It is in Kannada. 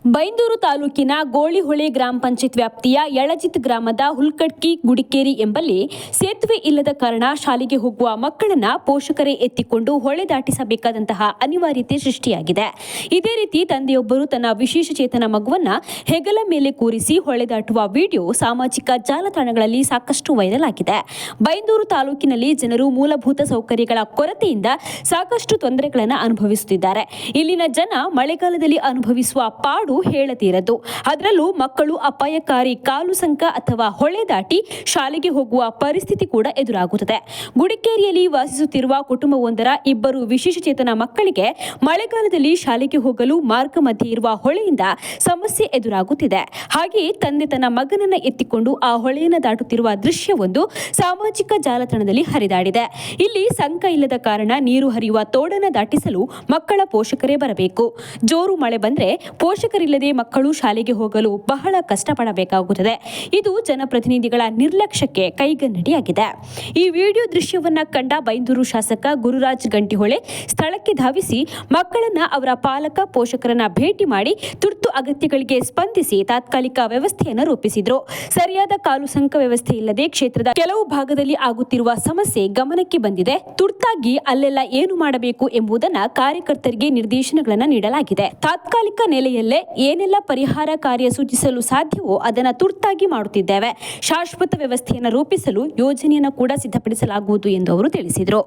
ಬೈಂದೂರು ತಾಲೂಕಿನ ಗೋಳಿಹೊಳೆ ಗ್ರಾಮ ಪಂಚಾಯತ್ ವ್ಯಾಪ್ತಿಯ ಯಳಜಿತ್ ಗ್ರಾಮದ ಹುಲ್ಕಡ್ಕಿ ಗುಡಿಕೇರಿ ಎಂಬಲ್ಲಿ ಸೇತುವೆ ಇಲ್ಲದ ಕಾರಣ ಶಾಲೆಗೆ ಹೋಗುವ ಮಕ್ಕಳನ್ನ ಪೋಷಕರೇ ಎತ್ತಿಕೊಂಡು ಹೊಳೆ ದಾಟಿಸಬೇಕಾದಂತಹ ಅನಿವಾರ್ಯತೆ ಸೃಷ್ಟಿಯಾಗಿದೆ. ಇದೇ ರೀತಿ ತಂದೆಯೊಬ್ಬರು ತನ್ನ ವಿಶೇಷ ಚೇತನ ಮಗುವನ್ನ ಹೆಗಲ ಮೇಲೆ ಕೂರಿಸಿ ಹೊಳೆ ದಾಟುವ ವಿಡಿಯೋ ಸಾಮಾಜಿಕ ಜಾಲತಾಣಗಳಲ್ಲಿ ಸಾಕಷ್ಟು ವೈರಲ್ ಆಗಿದೆ. ಬೈಂದೂರು ತಾಲೂಕಿನಲ್ಲಿ ಜನರು ಮೂಲಭೂತ ಸೌಕರ್ಯಗಳ ಕೊರತೆಯಿಂದ ಸಾಕಷ್ಟು ತೊಂದರೆಗಳನ್ನು ಅನುಭವಿಸುತ್ತಿದ್ದಾರೆ. ಇಲ್ಲಿನ ಜನ ಮಳೆಗಾಲದಲ್ಲಿ ಅನುಭವಿಸುವ ಪಾಡು ಹೇಳತೀರದು. ಅದರಲ್ಲೂ ಮಕ್ಕಳು ಅಪಾಯಕಾರಿ ಕಾಲು ಸಂಕ ಅಥವಾ ಹೊಳೆ ದಾಟಿ ಶಾಲೆಗೆ ಹೋಗುವ ಪರಿಸ್ಥಿತಿ ಕೂಡ ಎದುರಾಗುತ್ತದೆ. ಗುಡಿಕೇರಿಯಲ್ಲಿ ವಾಸಿಸುತ್ತಿರುವ ಕುಟುಂಬವೊಂದರ ಇಬ್ಬರು ವಿಶೇಷಚೇತನ ಮಕ್ಕಳಿಗೆ ಮಳೆಗಾಲದಲ್ಲಿ ಶಾಲೆಗೆ ಹೋಗಲು ಮಾರ್ಗ ಮಧ್ಯೆ ಇರುವ ಹೊಳೆಯಿಂದ ಸಮಸ್ಯೆ ಎದುರಾಗುತ್ತಿದೆ. ಹಾಗೆಯೇ ತಂದೆ ತನ್ನ ಮಗನನ್ನ ಎತ್ತಿಕೊಂಡು ಆ ಹೊಳೆಯನ್ನು ದಾಟುತ್ತಿರುವ ದೃಶ್ಯವೊಂದು ಸಾಮಾಜಿಕ ಜಾಲತಾಣದಲ್ಲಿ ಹರಿದಾಡಿದೆ. ಇಲ್ಲಿ ಸಂಕ ಇಲ್ಲದ ಕಾರಣ ನೀರು ಹರಿಯುವ ತೋಡನ್ನು ದಾಟಿಸಲು ಮಕ್ಕಳ ಪೋಷಕರೇ ಬರಬೇಕು. ಜೋರು ಮಳೆ ಬಂದ್ರೆ ಪೋಷಕರಿಲ್ಲದೆ ಮಕ್ಕಳು ಶಾಲೆಗೆ ಹೋಗಲು ಬಹಳ ಕಷ್ಟಪಡಬೇಕಾಗುತ್ತದೆ. ಇದು ಜನಪ್ರತಿನಿಧಿಗಳ ನಿರ್ಲಕ್ಷ್ಯಕ್ಕೆ ಕೈಗನ್ನಡಿಯಾಗಿದೆ. ಈ ವಿಡಿಯೋ ದೃಶ್ಯವನ್ನ ಕಂಡ ಬೈಂದೂರು ಶಾಸಕ ಗುರುರಾಜ್ ಗಂಟಿಹೊಳೆ ಸ್ಥಳಕ್ಕೆ ಧಾವಿಸಿ ಮಕ್ಕಳನ್ನ ಅವರ ಪಾಲಕ ಪೋಷಕರನ್ನ ಭೇಟಿ ಮಾಡಿ ತುರ್ತು ಅಗತ್ಯಗಳಿಗೆ ಸ್ಪಂದಿಸಿ ತಾತ್ಕಾಲಿಕ ವ್ಯವಸ್ಥೆಯನ್ನು ರೂಪಿಸಿದ್ರು. ಸರಿಯಾದ ಕಾಲು ಸಂಕ ವ್ಯವಸ್ಥೆ ಇಲ್ಲದೆ ಕ್ಷೇತ್ರದ ಕೆಲವು ಭಾಗದಲ್ಲಿ ಆಗುತ್ತಿರುವ ಸಮಸ್ಯೆ ಗಮನಕ್ಕೆ ಬಂದಿದೆ. ತುರ್ತಾಗಿ ಅಲ್ಲೆಲ್ಲ ಏನು ಮಾಡಬೇಕು ಎಂಬುದನ್ನ ಕಾರ್ಯಕರ್ತರಿಗೆ ನಿರ್ದೇಶನಗಳನ್ನು ನೀಡಲಾಗಿದೆ. ತಾತ್ಕಾಲಿಕ ನೆಲೆಯಲ್ಲೇ ಏನೆಲ್ಲ ಪರಿಹಾರ ಕಾರ್ಯ ಸೂಚಿಸಲು ಸಾಧ್ಯವೋ ಅದನ್ನು ತುರ್ತಾಗಿ ಮಾಡುತ್ತಿದ್ದೇವೆ. ಶಾಶ್ವತ ವ್ಯವಸ್ಥೆಯನ್ನು ರೂಪಿಸಲು ಯೋಜನೆಯನ್ನು ಕೂಡ ಸಿದ್ಧಪಡಿಸಲಾಗುವುದು ಎಂದು ಅವರು ತಿಳಿಸಿದರು.